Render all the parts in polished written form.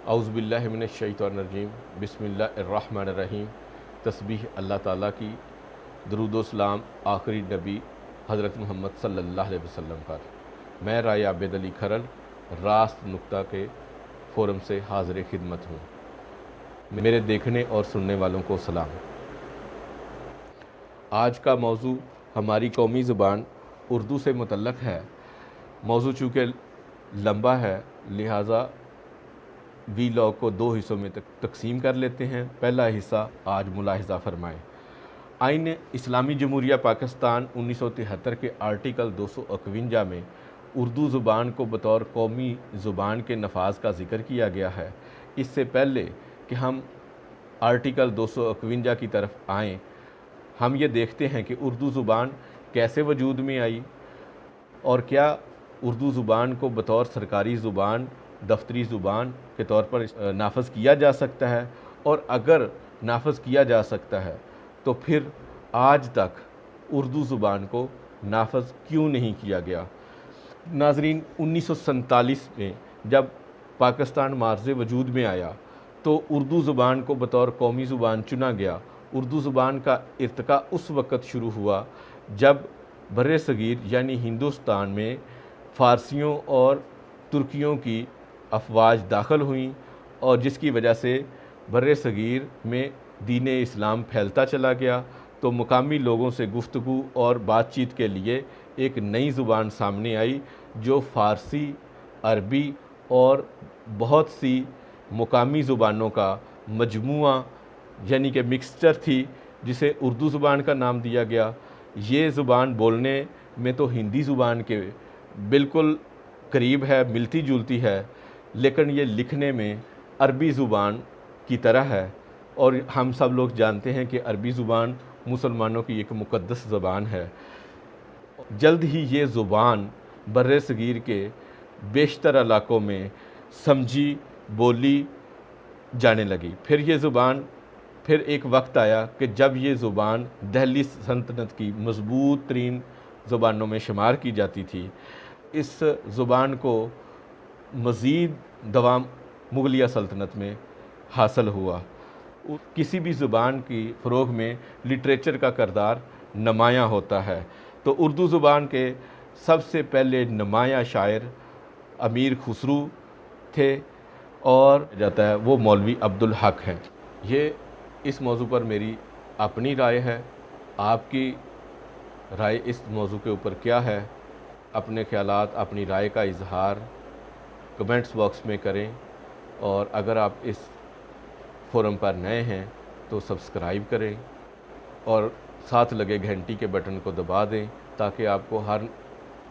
اعوذ باللہ من الشیطان الرجیم، بسم اللہ الرحمن الرحیم۔ تسبیح اللہ تعالیٰ کی، درود و سلام آخری نبی حضرت محمد صلی اللہ علیہ وسلم پر۔ میں رائے عابد علی کھرل راست نقطہ کے فورم سے حاضر خدمت ہوں۔ میرے دیکھنے اور سننے والوں کو سلام۔ آج کا موضوع ہماری قومی زبان اردو سے متعلق ہے۔ موضوع چونکہ لمبا ہے لہٰذا ویلاگ کو دو حصوں میں تقسیم کر لیتے ہیں۔ پہلا حصہ آج ملاحظہ فرمائیں۔ آئین اسلامی جمہوریہ پاکستان 1973 کے آرٹیکل 251 میں اردو زبان کو بطور قومی زبان کے نفاذ کا ذکر کیا گیا ہے۔ اس سے پہلے کہ ہم آرٹیکل 251 کی طرف آئیں، ہم یہ دیکھتے ہیں کہ اردو زبان کیسے وجود میں آئی اور کیا اردو زبان کو بطور سرکاری زبان، دفتری زبان کے طور پر نافذ کیا جا سکتا ہے، اور اگر نافذ کیا جا سکتا ہے تو پھر آج تک اردو زبان کو نافذ کیوں نہیں کیا گیا۔ ناظرین، 1947 میں جب پاکستان معرض وجود میں آیا تو اردو زبان کو بطور قومی زبان چنا گیا۔ اردو زبان کا ارتقاء اس وقت شروع ہوا جب بر صغیر یعنی ہندوستان میں فارسیوں اور ترکیوں کی افواج داخل ہوئیں، اور جس کی وجہ سے بر صغیر میں دین اسلام پھیلتا چلا گیا، تو مقامی لوگوں سے گفتگو اور بات چیت کے لیے ایک نئی زبان سامنے آئی جو فارسی، عربی اور بہت سی مقامی زبانوں کا مجموعہ یعنی کہ مکسچر تھی، جسے اردو زبان کا نام دیا گیا۔ یہ زبان بولنے میں تو ہندی زبان کے بالکل قریب ہے، ملتی جلتی ہے، لیکن یہ لکھنے میں عربی زبان کی طرح ہے، اور ہم سب لوگ جانتے ہیں کہ عربی زبان مسلمانوں کی ایک مقدس زبان ہے۔ جلد ہی یہ زبان بر صغیر کے بیشتر علاقوں میں سمجھی بولی جانے لگی۔ پھر ایک وقت آیا کہ جب یہ زبان دہلی سلطنت کی مضبوط ترین زبانوں میں شمار کی جاتی تھی۔ اس زبان کو مزید دوام مغلیہ سلطنت میں حاصل ہوا۔ کسی بھی زبان کی فروغ میں لٹریچر کا کردار نمایاں ہوتا ہے، تو اردو زبان کے سب سے پہلے نمایاں شاعر امیر خسرو تھے، اور جاتا ہے وہ مولوی عبدالحق ہیں۔ یہ اس موضوع پر میری اپنی رائے ہے۔ آپ کی رائے اس موضوع کے اوپر کیا ہے؟ اپنے خیالات، اپنی رائے کا اظہار کمنٹس باکس میں کریں، اور اگر آپ اس فورم پر نئے ہیں تو سبسکرائب کریں اور ساتھ لگے گھنٹی کے بٹن کو دبا دیں تاکہ آپ کو ہر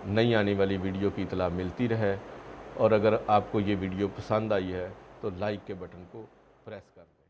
نئی آنے والی ویڈیو کی اطلاع ملتی رہے، اور اگر آپ کو یہ ویڈیو پسند آئی ہے تو لائک کے بٹن کو پریس کر دیں۔